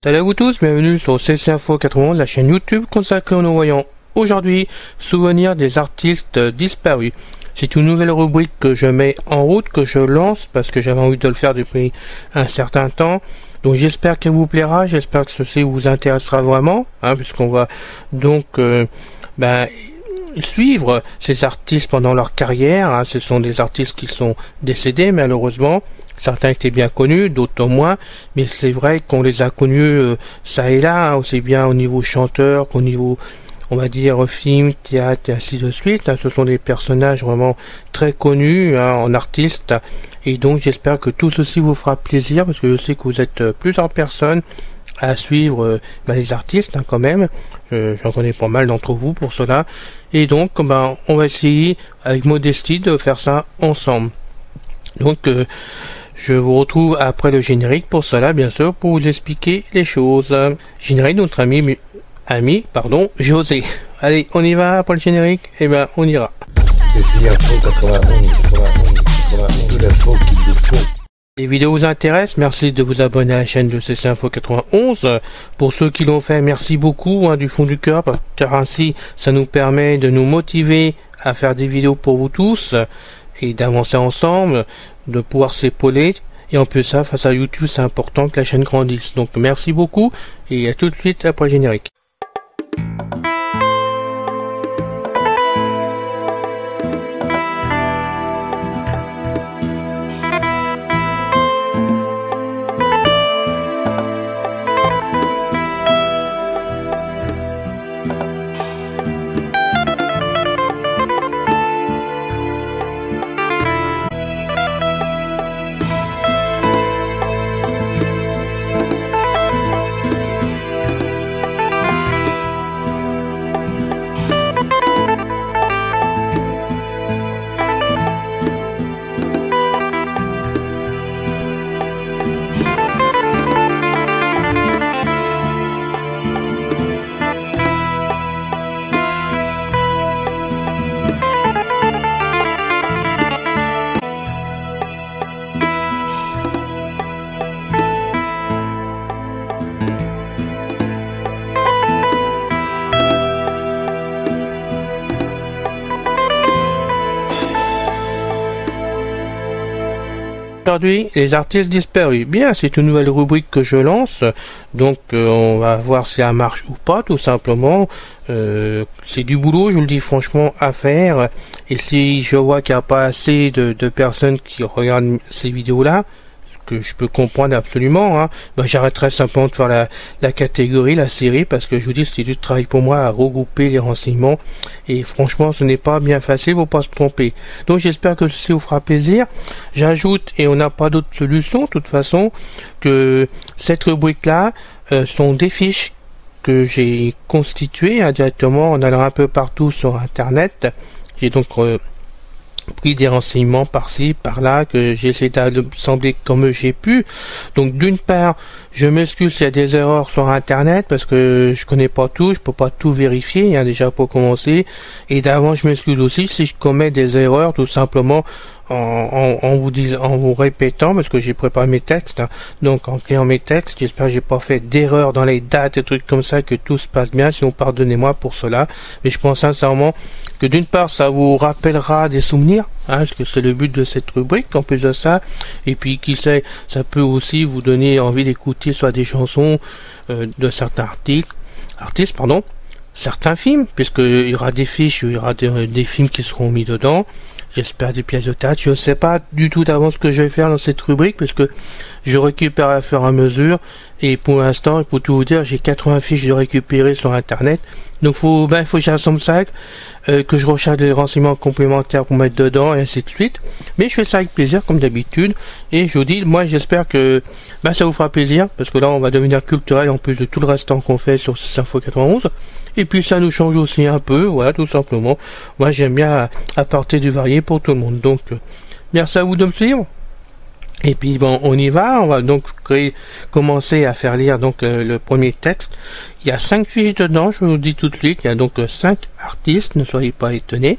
Salut à vous tous, bienvenue sur CC Info 91, la chaîne YouTube consacrée aux non-voyants. Aujourd'hui, souvenirs des artistes disparus. C'est une nouvelle rubrique que je mets en route, que je lance parce que j'avais envie de le faire depuis un certain temps. Donc j'espère qu'elle vous plaira, j'espère que ceci vous intéressera vraiment, puisqu'on va donc suivre ces artistes pendant leur carrière. Ce sont des artistes qui sont décédés malheureusement. Certains étaient bien connus, d'autres moins, mais c'est vrai qu'on les a connus ça et là, aussi bien au niveau chanteur qu'au niveau, on va dire, film, théâtre et ainsi de suite. Ce sont des personnages vraiment très connus en artistes, et donc j'espère que tout ceci vous fera plaisir, parce que je sais que vous êtes plusieurs personnes à suivre les artistes quand même. J'en connais pas mal d'entre vous pour cela, et donc on va essayer avec modestie de faire ça ensemble. Donc je vous retrouve après le générique pour cela, bien sûr, pour vous expliquer les choses. Générique de notre ami José. Allez, on y va pour le générique? On ira. Les vidéos vous intéressent, merci de vous abonner à la chaîne de CC Info 91. Pour ceux qui l'ont fait, merci beaucoup du fond du cœur, car ainsi ça nous permet de nous motiver à faire des vidéos pour vous tous et d'avancer ensemble, de pouvoir s'épauler. Et en plus ça, face à YouTube, c'est important que la chaîne grandisse. Donc merci beaucoup et à tout de suite après le générique. Aujourd'hui, les artistes disparus. Bien, c'est une nouvelle rubrique que je lance, donc on va voir si ça marche ou pas, tout simplement. C'est du boulot, je vous le dis franchement, à faire, et si je vois qu'il n'y a pas assez de personnes qui regardent ces vidéos-là, que je peux comprendre absolument, j'arrêterai simplement de faire la catégorie, la série, parce que je vous dis, c'est du travail pour moi à regrouper les renseignements, et franchement ce n'est pas bien facile, faut pas se tromper. Donc j'espère que ceci vous fera plaisir. J'ajoute, et on n'a pas d'autre solution de toute façon, que cette rubrique là sont des fiches que j'ai constituées directement en allant un peu partout sur internet. J'ai donc pris des renseignements par-ci, par-là, que j'ai essayé d'assembler comme j'ai pu. Donc d'une part, je m'excuse s'il y a des erreurs sur internet, parce que je connais pas tout, je peux pas tout vérifier, déjà pour commencer. Et d'avant, je m'excuse aussi si je commets des erreurs, tout simplement en vous répétant, parce que j'ai préparé mes textes, donc en créant mes textes, j'espère que j'ai pas fait d'erreurs dans les dates et trucs comme ça, que tout se passe bien, sinon pardonnez-moi pour cela. Mais je pense sincèrement que d'une part ça vous rappellera des souvenirs, parce que c'est le but de cette rubrique en plus de ça, et puis qui sait, ça peut aussi vous donner envie d'écouter soit des chansons de certains artistes, certains films, puisqu'il y aura des fiches, il y aura des films qui seront mis dedans. J'espère des pièces de théâtre. Je ne sais pas du tout d'avance ce que je vais faire dans cette rubrique, parce que je récupère à fur et à mesure, et pour l'instant, pour tout vous dire, j'ai 80 fiches de récupérer sur internet. Donc faut que j'assemble ça, que je recherche des renseignements complémentaires pour mettre dedans, et ainsi de suite. Mais je fais ça avec plaisir, comme d'habitude, et je vous dis, moi j'espère que ça vous fera plaisir, parce que là on va devenir culturel en plus de tout le restant qu'on fait sur CC Info 91. Et puis ça nous change aussi un peu, voilà, tout simplement. Moi j'aime bien apporter du varié pour tout le monde. Donc merci à vous de me suivre. Et puis on y va, on va donc commencer à faire lire donc le premier texte. Il y a 5 fiches dedans, je vous le dis tout de suite. Il y a donc 5 artistes, ne soyez pas étonnés.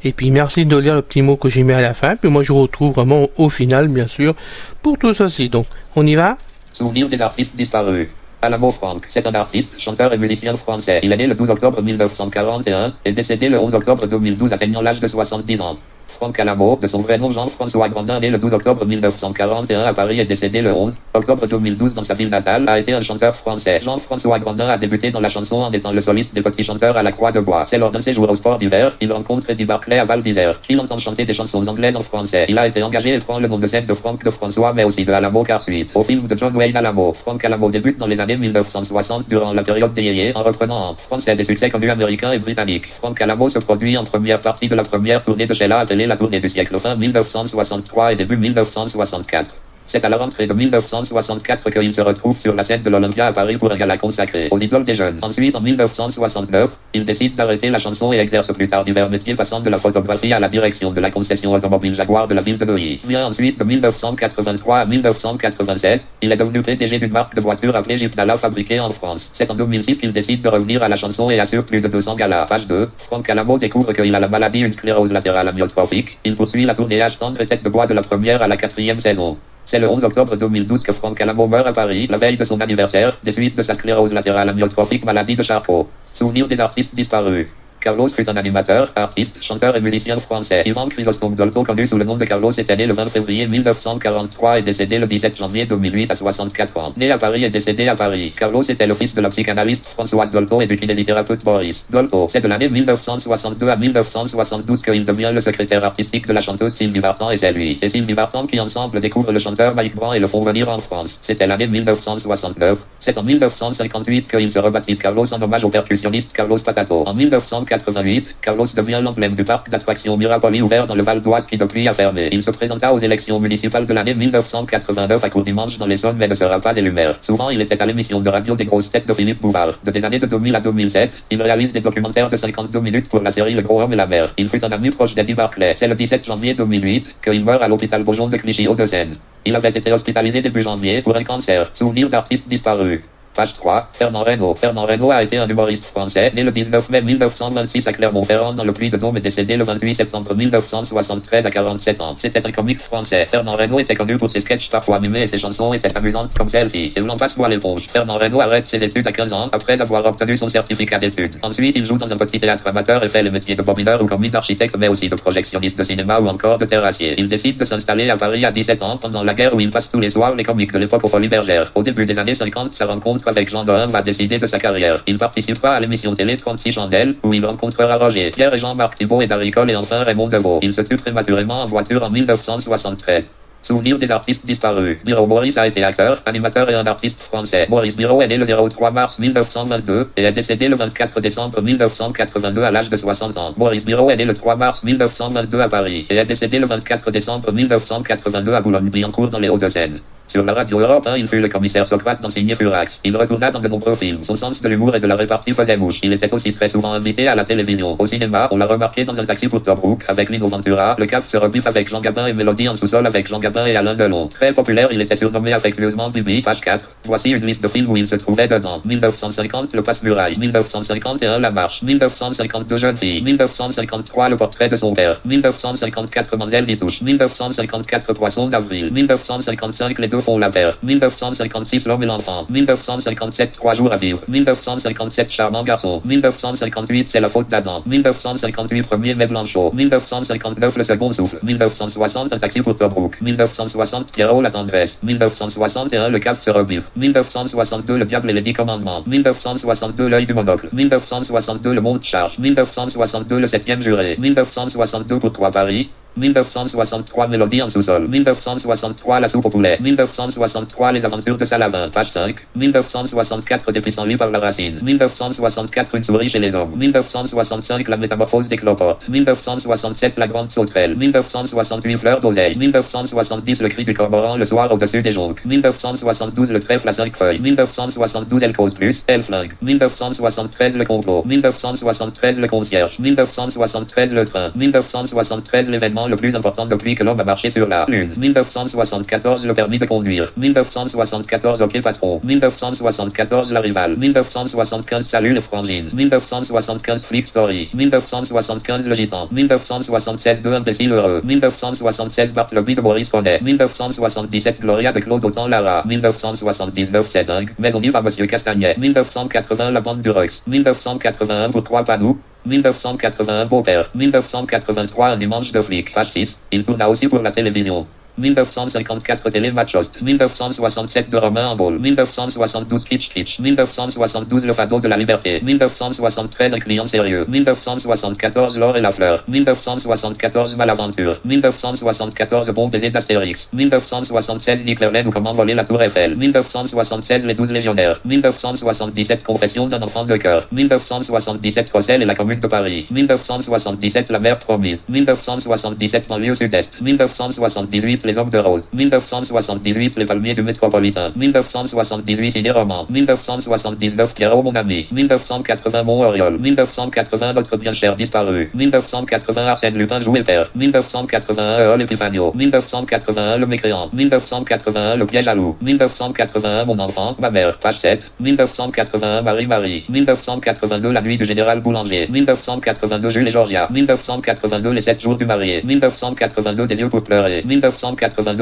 Et puis merci de lire le petit mot que j'ai mis à la fin. Puis moi je vous retrouve vraiment au final, bien sûr, pour tout ceci. Donc on y va. Souvenir des artistes disparus. Alamo Franck, c'est un artiste, chanteur et musicien français. Il est né le 12 octobre 1941 et décédé le 11 octobre 2012 atteignant l'âge de 70 ans. Franck Alamo, de son vrai nom Jean-François Grandin, né le 12 octobre 1941 à Paris et décédé le 11 octobre 2012 dans sa ville natale, a été un chanteur français. Jean-François Grandin a débuté dans la chanson en étant le soliste des Petits Chanteurs à la Croix de Bois. C'est lors d'un séjour au sport d'hiver, il rencontre Eddie Barclay à Val d'Isère, qu'il entend chanter des chansons anglaises en français. Il a été engagé et prend le nom de scène de Franck de François, mais aussi de Alamo car suite au film de John Wayne Alamo. Franck Alamo débute dans les années 1960 durant la période des yéyés en reprenant en français des succès connus américains et britanniques. Franck Alamo se produit en première partie de la première tournée de Sheila appelée la tournée du siècle fin 1963 et début 1964. C'est à la rentrée de 1964 qu'il se retrouve sur la scène de l'Olympia à Paris pour un gala consacré aux idoles des jeunes. Ensuite, en 1969, il décide d'arrêter la chanson et exerce plus tard divers métiers passant de la photographie à la direction de la concession automobile Jaguar de la ville de Neuilly. Vient ensuite de 1983 à 1996, il est devenu PDG d'une marque de voitures appelée Jeep-Dala fabriquée en France. C'est en 2006 qu'il décide de revenir à la chanson et assure plus de 200 galas. Page 2, Franck Alamo découvre qu'il a la maladie, une sclérose latérale amyotrophique. Il poursuit la tournée Âge tendre et tête de bois de la première à la 4e saison. C'est le 11 octobre 2012 que Franck Alamo meurt à Paris, la veille de son anniversaire, des suites de sa sclérose latérale amyotrophique, maladie de Charcot. Souvenir des artistes disparus. Carlos fut un animateur, artiste, chanteur et musicien français. Ivan Chrysostome Dolto, connu sous le nom de Carlos, était né le 20 février 1943 et décédé le 17 janvier 2008 à 64 ans. Né à Paris et décédé à Paris. Carlos était le fils de la psychanalyste Françoise Dolto et du kinésithérapeute Boris Dolto. C'est de l'année 1962 à 1972 qu'il devient le secrétaire artistique de la chanteuse Sylvie Vartan et c'est lui et Sylvie Vartan qui ensemble découvrent le chanteur Mike Brand et le font venir en France. C'était l'année 1969. C'est en 1958 qu'il se rebaptise Carlos en hommage au percussionniste Carlos Patato. En 1988, Carlos devient l'emblème du parc d'attractions Mirapoli ouvert dans le Val d'Oise qui depuis a fermé. Il se présenta aux élections municipales de l'année 1989 à Courdimanche dans l'Essonne mais ne sera pas élu maire. Souvent il était à l'émission de radio des grosses têtes de Philippe Bouvard. De des années de 2000 à 2007, il réalise des documentaires de 52 minutes pour la série Le Gros Homme et la Mer. Il fut un ami proche d'Eddie Barclay. C'est le 17 janvier 2008 qu'il meurt à l'hôpital Beaujon de Clichy Hauts-de-Seine. Il avait été hospitalisé début janvier pour un cancer. Souvenir d'artistes disparus. Page 3, Fernand Reynaud. Fernand Reynaud a été un humoriste français, né le 19 mai 1926 à Clermont-Ferrand dans le Puy-de-Dôme et décédé le 28 septembre 1973 à 47 ans. C'était un comique français. Fernand Reynaud était connu pour ses sketchs parfois mimés et ses chansons étaient amusantes comme celle-ci. Et l'on passe boire l'éponge. Fernand Reynaud arrête ses études à 15 ans après avoir obtenu son certificat d'études. Ensuite, il joue dans un petit théâtre amateur et fait les métiers de bobineur ou commis d'architecte mais aussi de projectionniste de cinéma ou encore de terrassier. Il décide de s'installer à Paris à 17 ans pendant la guerre où il passe tous les soirs les comiques de l'époque aux Folies Bergères. Au début des années 50, sa rencontre avec Jean Dohin va décider de sa carrière. Il participera à l'émission télé 36 chandelles, où il rencontrera Roger, Pierre et Jean-Marc Thibault et Daricole et enfin Raymond Devaux. Il se tue prématurément en voiture en 1973. Souvenir des artistes disparus. Biro Maurice a été acteur, animateur et un artiste français. Maurice Biro est né le 03 mars 1922 et est décédé le 24 décembre 1982 à l'âge de 60 ans. Maurice Biro est né le 3 mars 1922 à Paris et est décédé le 24 décembre 1982 à Boulogne-Billancourt dans les Hauts-de-Seine. Sur la radio Europe 1, il fut le commissaire Socrate dans Signé Furax. Il retourna dans de nombreux films. Son sens de l'humour et de la répartie faisait mouche. Il était aussi très souvent invité à la télévision. Au cinéma, on l'a remarqué dans Un taxi pour Tobruk avec Lino Ventura. Le Cap se rebiffe avec Jean Gabin et Mélodie en sous-sol avec Jean Gabin et Alain Delon. Très populaire, il était surnommé affectueusement Bibi. Page 4. Voici une liste de films où il se trouvait dedans. 1950, Le Passe-Muraille. 1951, La Marche. 1952, Jeune fille. 1953, Le portrait de son père. 1954, Mademoiselle Ditouche. 1954, Poisson d'avril. 1955, Les deux font la paire. 1956, L'homme et l'enfant. 1957, 3 jours à vivre. 1957, Charmant garçon. 1958, C'est la faute d'Adam. 1958, Premier mai Blanchot. 1959, Le second souffle. 1960, Un taxi pour Tobruk. 1960, Pierrot la tendresse. 1961, Le Cap se rebiffe. 1962, Le diable et les 10 commandements. 1962, L'œil du monocle. 1962, Le monde charge. 1962, Le septième juré. 1962, Pourquoi Paris. 1963, Mélodie en sous-sol. 1963, La soupe au poulet. 1963, Les aventures de Salavin. Page 5. 1964, Des pissenlits par la racine. 1964, Une souris chez les hommes. 1965, La métamorphose des cloportes. 1967, La grande sauterelle. 1968, Fleur d'oseille. 1970, Le cri du cormoran le soir au-dessus des jonques. 1972, Le trèfle à 5 feuilles. 1972, Elle cause plus, Elle flingue. 1973, Le complot. 1973, Le concierge. 1973, Le train. 1973, L'événement événement le plus important depuis que l'homme a marché sur la Lune. 1974, le permis de conduire. 1974, ok patron. 1974, la rivale. 1975, salut le frangine. 1975, Flick Story. 1975, le gitan. 1976, deux imbéciles heureux. 1976, Bartleby de Maurice Poney. 1977, Gloria de Claude Autant Lara. 1979, c'est dingue, mais on y va Monsieur Castagnet. 1980, la bande du Rux. 1981, pourquoi pas nous? 1981, beau-père. 1983, un dimanche de flic. Page 6, il tourna aussi pour la télévision. 1954 Télématch Host, 1967 de Romain en Ball, 1972 Kitsch Kitsch, 1972 Le Fado de la Liberté, 1973 Un client sérieux, 1974 L'or et la fleur, 1974 Malaventure, 1974 Bon baiser d'Astérix, 1976 Nick Lerlaine ou Comment voler la Tour Eiffel, 1976 Les 12 légionnaires, 1977 Confession d'un enfant de cœur, 1977 Rossel et la Commune de Paris, 1977 La mer promise, 1977 Banlieue Sud-Est, 1978 Les Hommes de Rose, 1978 Les Palmiers du Métropolitain, 1978 Ciné-Roman, 1979 Pierrot mon ami, 1980 Mont-Oriol, 1980 Notre bien cher disparu, 1980 Arsène Lupin joué père, 1981 Eol Epifanio, 1981 Le Mécréant, 1981 Le Piège à loup, 1981 Mon enfant, ma mère, page 7, 1981 Marie-Marie, 1982 La nuit du général Boulanger, 1982 Jules et Georgia, 1982 Les 7 jours du marié, 1982 Des yeux pour pleurer, 1982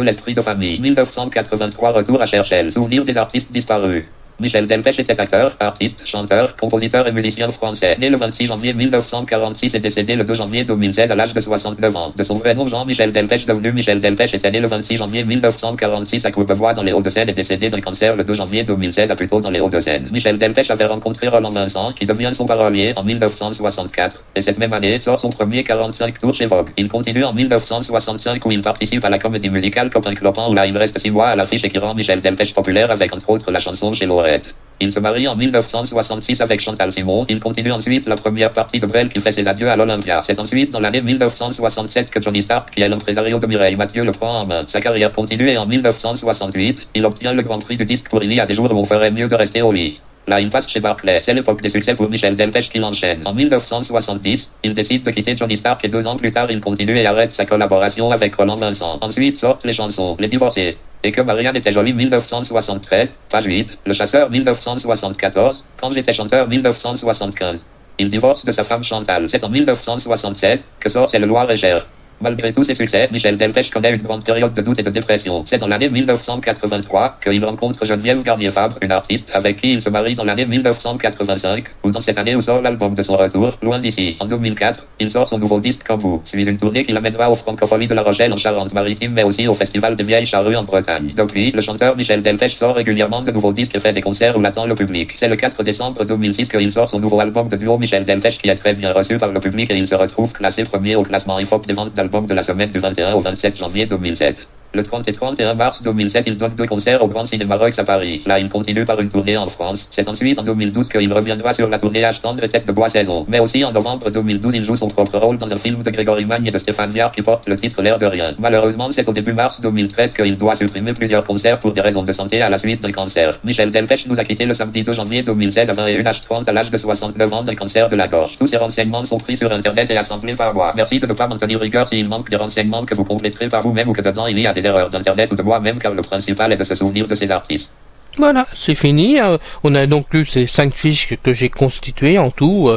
L'esprit de famille, 1983 Retour à Cherchel, Souvenir des artistes disparus. Michel Delpech était acteur, artiste, chanteur, compositeur et musicien français. Né le 26 janvier 1946 et décédé le 2 janvier 2016 à l'âge de 69 ans. De son vrai nom Jean-Michel Delpech, devenu Michel Delpech, était né le 26 janvier 1946 à Courbevoie dans les Hauts-de-Seine et décédé d'un cancer le 2 janvier 2016 à Puteaux dans les Hauts-de-Seine. Michel Delpech avait rencontré Roland Vincent, qui devient son parolier en 1964. Et cette même année sort son premier 45 tours chez Vogue. Il continue en 1965 où il participe à la comédie musicale Copain Clopin où là il reste 6 mois à l'affiche et qui rend Michel Delpech populaire avec entre autres la chanson Chez Laurette. Il se marie en 1966 avec Chantal Simon. Il continue ensuite la première partie de Brel qui fait ses adieux à l'Olympia. C'est ensuite dans l'année 1967 que Johnny Stark, qui est l'impresario de Mireille Mathieu, le prend en main. Sa carrière continue et en 1968, il obtient le Grand Prix du disque pour Il y a des jours où on ferait mieux de rester au lit. Là, il passe chez Barclay. C'est l'époque des succès pour Michel Delpech qui l'enchaîne. En 1970, il décide de quitter Johnny Stark et 2 ans plus tard, il continue et arrête sa collaboration avec Roland Vincent. Ensuite sortent les chansons Les Divorcés. Et que Marianne était jolie 1973, page 8, Le Chasseur 1974, Quand j'étais chanteur 1975. Il divorce de sa femme Chantal. C'est en 1976 que sort C'est le Loir-et-Cher. Malgré tous ses succès, Michel Delpech connaît une grande période de doute et de dépression. C'est dans l'année 1983 qu'il rencontre Geneviève Garnier-Fabre, une artiste avec qui il se marie dans l'année 1985, ou dans cette année où sort l'album de son retour, Loin d'ici. En 2004, il sort son nouveau disque Comme vous, suit une tournée qui l'amènera aux Francopholies de La Rochelle en Charente-Maritime, mais aussi au Festival des Vieilles Charrues en Bretagne. Depuis, le chanteur Michel Delpech sort régulièrement de nouveaux disques et fait des concerts où l'attend le public. C'est le 4 décembre 2006 qu'il sort son nouveau album de duo Michel Delpech qui est très bien reçu par le public et il se retrouve classé premier au classement hip-hop des ventes d'albums de la semaine du 21 au 27 janvier 2007. Le 30 et 31 mars 2007, il donne 2 concerts au Grand Cinéma Rux à Paris. Là, il continue par une tournée en France. C'est ensuite en 2012 qu'il reviendra sur la tournée H tendre et Tête de bois saison. Mais aussi en novembre 2012, il joue son propre rôle dans un film de Grégory Magne et de Stéphane Viard qui porte le titre L'air de rien. Malheureusement, c'est au début mars 2013 qu'il doit supprimer plusieurs concerts pour des raisons de santé à la suite d'un cancer. Michel Delpech nous a quitté le samedi 2 janvier 2016 à 21h30 à l'âge de 69 ans d'un cancer de la gorge. Tous ces renseignements sont pris sur internet et assemblés par moi. Merci de ne pas m'en tenir rigueur s'il manque des renseignements que vous compléterez par vous-même ou que dedans il y a des erreurs d'internet ou de moi-même car le principal est de se souvenir de ces artistes. Voilà, c'est fini. On a donc lu ces 5 fiches que j'ai constituées en tout,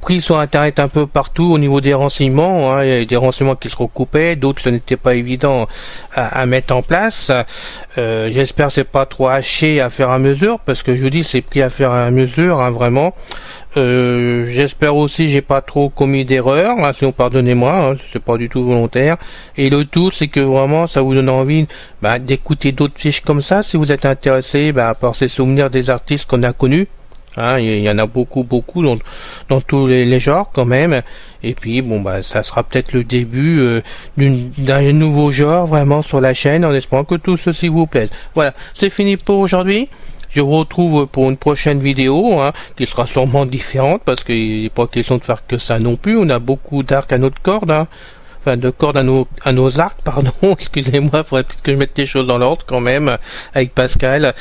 pris sur internet un peu partout au niveau des renseignements. Il y a des renseignements qui se recoupaient, d'autres ce n'était pas évident à mettre en place. J'espère que c'est pas trop haché à faire à mesure, parce que je vous dis c'est pris à faire à mesure, vraiment. J'espère aussi j'ai pas trop commis d'erreurs, sinon pardonnez-moi, c'est pas du tout volontaire. Et le tout c'est que vraiment ça vous donne envie d'écouter d'autres fiches comme ça si vous êtes intéressé par ces souvenirs des artistes qu'on a connus. Il y en a beaucoup dans tous les genres quand même. Et puis ça sera peut-être le début d'un nouveau genre vraiment sur la chaîne, en espérant que tout ceci vous plaise. Voilà, c'est fini pour aujourd'hui. Je vous retrouve pour une prochaine vidéo, qui sera sûrement différente, parce qu'il n'est pas question de faire que ça non plus. On a beaucoup d'arcs à notre corde, enfin de cordes à nos arcs, pardon, excusez-moi, faudrait peut-être que je mette les choses dans l'ordre quand même, avec Pascal.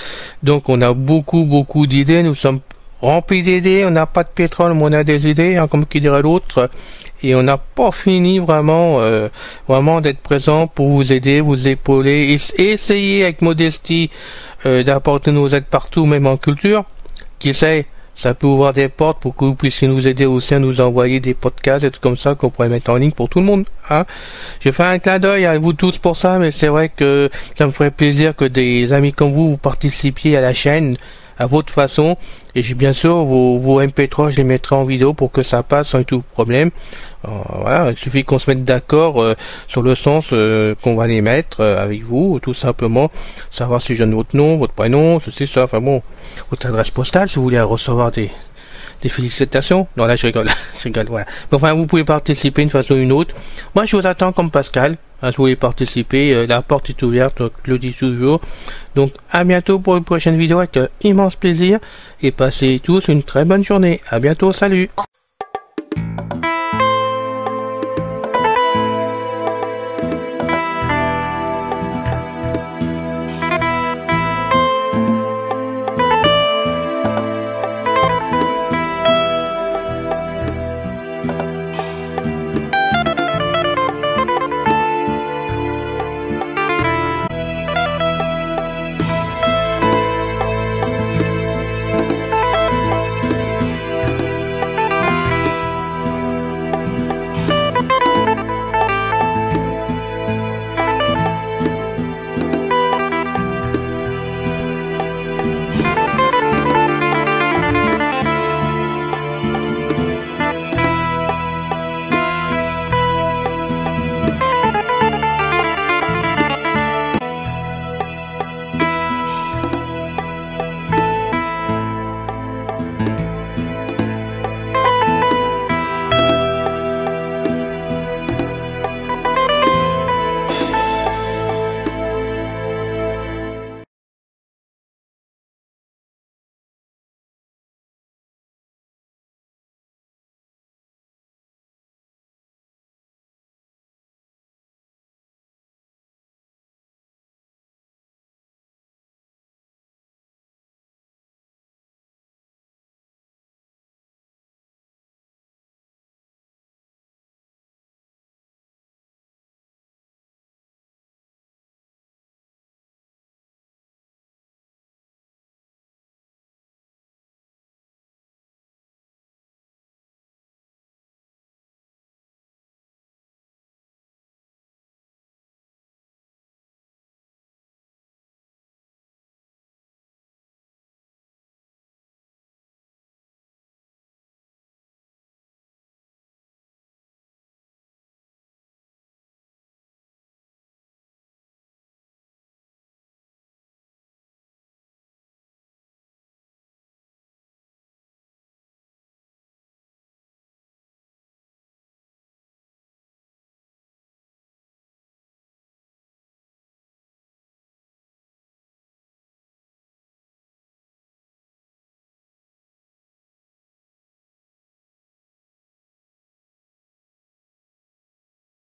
Donc on a beaucoup d'idées, nous sommes remplis d'idées, on n'a pas de pétrole, mais on a des idées, comme qui dirait l'autre. et on n'a pas fini vraiment d'être présent pour vous aider, vous épauler, essayer avec modestie d'apporter nos aides partout, même en culture. Qui sait, ça peut ouvrir des portes pour que vous puissiez nous aider aussi à nous envoyer des podcasts et tout comme ça qu'on pourrait mettre en ligne pour tout le monde. Hein. Je fais un clin d'œil à vous tous pour ça, mais c'est vrai que ça me ferait plaisir que des amis comme vous participiez à la chaîne à votre façon. Et j'ai bien sûr vos MP3, je les mettrai en vidéo pour que ça passe sans tout problème. Voilà, il suffit qu'on se mette d'accord sur le sens qu'on va les mettre avec vous, tout simplement. Savoir si je donne votre nom, votre prénom, ceci, ça, enfin bon, votre adresse postale si vous voulez recevoir des félicitations. Non, là je rigole, voilà. Mais enfin, vous pouvez participer d'une façon ou d'une autre. Moi je vous attends comme Pascal. Si vous voulez participer, la porte est ouverte, je le dis toujours. Donc à bientôt pour une prochaine vidéo avec immense plaisir et passez tous une très bonne journée. À bientôt, salut.